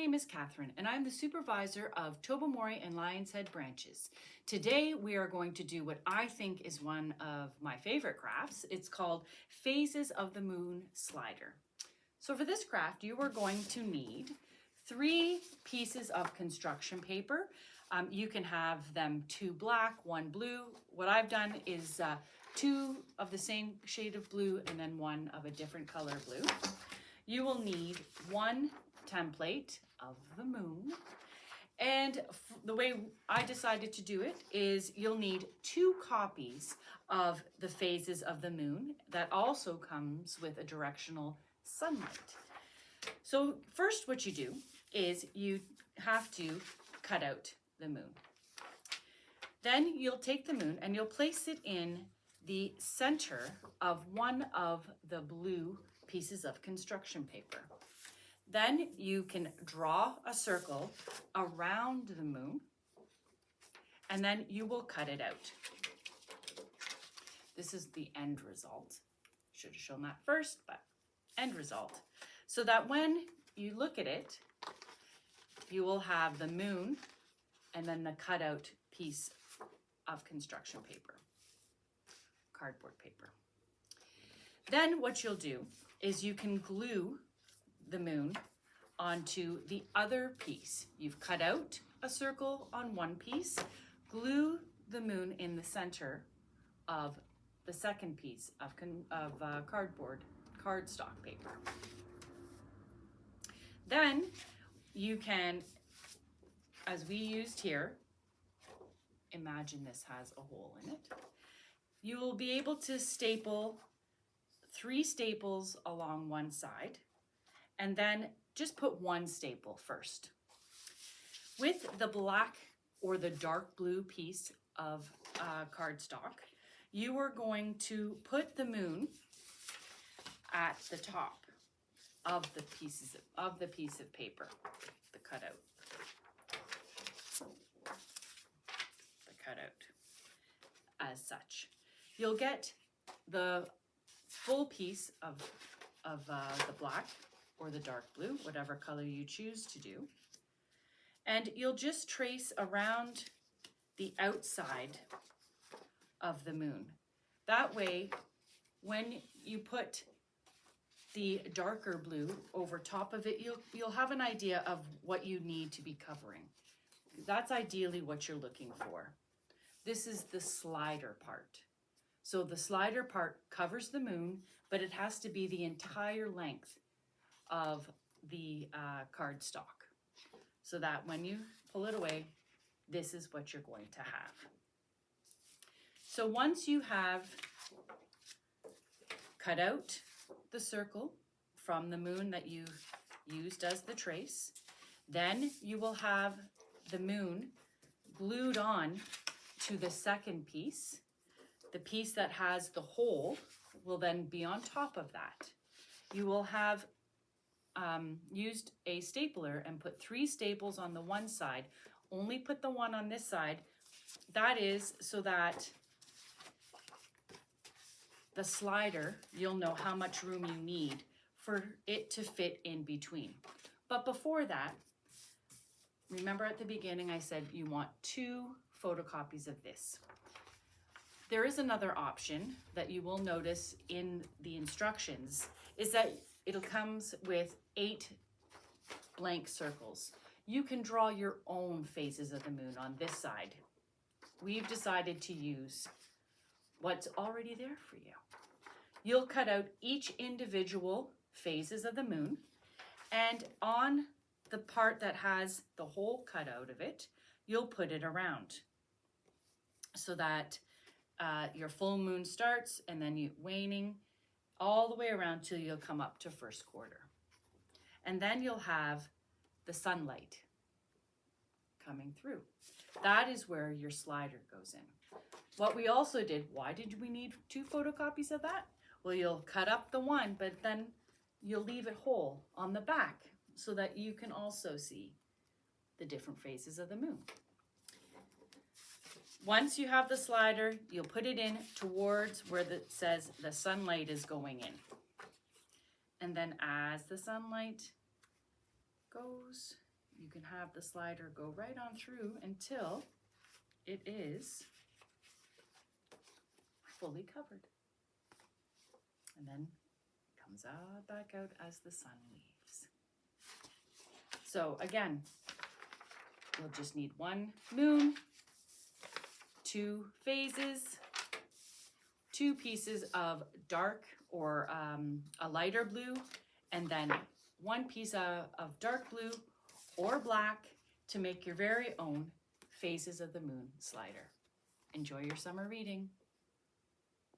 name is Kathryn, and I'm the supervisor of Tobermory and Lions Head branches. Today, we are going to do what I think is one of my favorite crafts. It's called Phases of the Moon Slider. So for this craft, you are going to need 3 pieces of construction paper. You can have them 2 black, 1 blue. What I've done is 2 of the same shade of blue and then 1 of a different color blue. You will need 1 template of the moon. And the way I decided to do it is you'll need 2 copies of the phases of the moon that also comes with a directional sunlight. So first what you do is you have to cut out the moon. Then you'll take the moon and you'll place it in the center of one of the blue pieces of construction paper. Then you can draw a circle around the moon and then you will cut it out. This is the end result. Should have shown that first, but end result. So that when you look at it, you will have the moon and then the cutout piece of construction paper, cardboard paper. Then what you'll do is you can glue the moon onto the other piece. You've cut out a circle on one piece, glue the moon in the center of the second piece of cardstock paper. Then you can, as we used here, imagine this has a hole in it. You will be able to staple 3 staples along one side and then just put 1 staple first. With the black or the dark blue piece of cardstock, you are going to put the moon at the top of the piece of paper, the cutout. As such. You'll get the full piece of the black or the dark blue, whatever color you choose to do. And you'll just trace around the outside of the moon. That way, when you put the darker blue over top of it, you'll have an idea of what you need to be covering. That's ideally what you're looking for. This is the slider part. So the slider part covers the moon, but it has to be the entire length of the cardstock, so that when you pull it away, this is what you're going to have. So once you have cut out the circle from the moon that you used as the trace, then you will have the moon glued on to the second piece. The piece that has the hole will then be on top of that. You will have used a stapler and put 3 staples on the one side. Only put the one on this side. That is so that the slider, you'll know how much room you need for it to fit in between. But before that, remember at the beginning I said you want 2 photocopies of this. There is another option that you will notice in the instructions, is that it comes with 8 blank circles. You can draw your own phases of the moon on this side. We've decided to use what's already there for you. You'll cut out each individual phases of the moon, and on the part that has the hole cut out of it, you'll put it around so that your full moon starts and then you waning all the way around till you'll come up to first quarter. And then you'll have the sunlight coming through. That is where your slider goes in. What we also did, why did we need 2 photocopies of that? Well, you'll cut up the one, but then you'll leave it whole on the back so that you can also see the different phases of the moon. Once you have the slider, you'll put it in towards where it says the sunlight is going in. And then as the sunlight goes, you can have the slider go right on through until it is fully covered. And then it comes out back out as the sun leaves. So again, you'll just need one moon, 2 phases, 2 pieces of dark or a lighter blue, and then 1 piece of dark blue or black to make your very own phases of the moon slider. Enjoy your summer reading.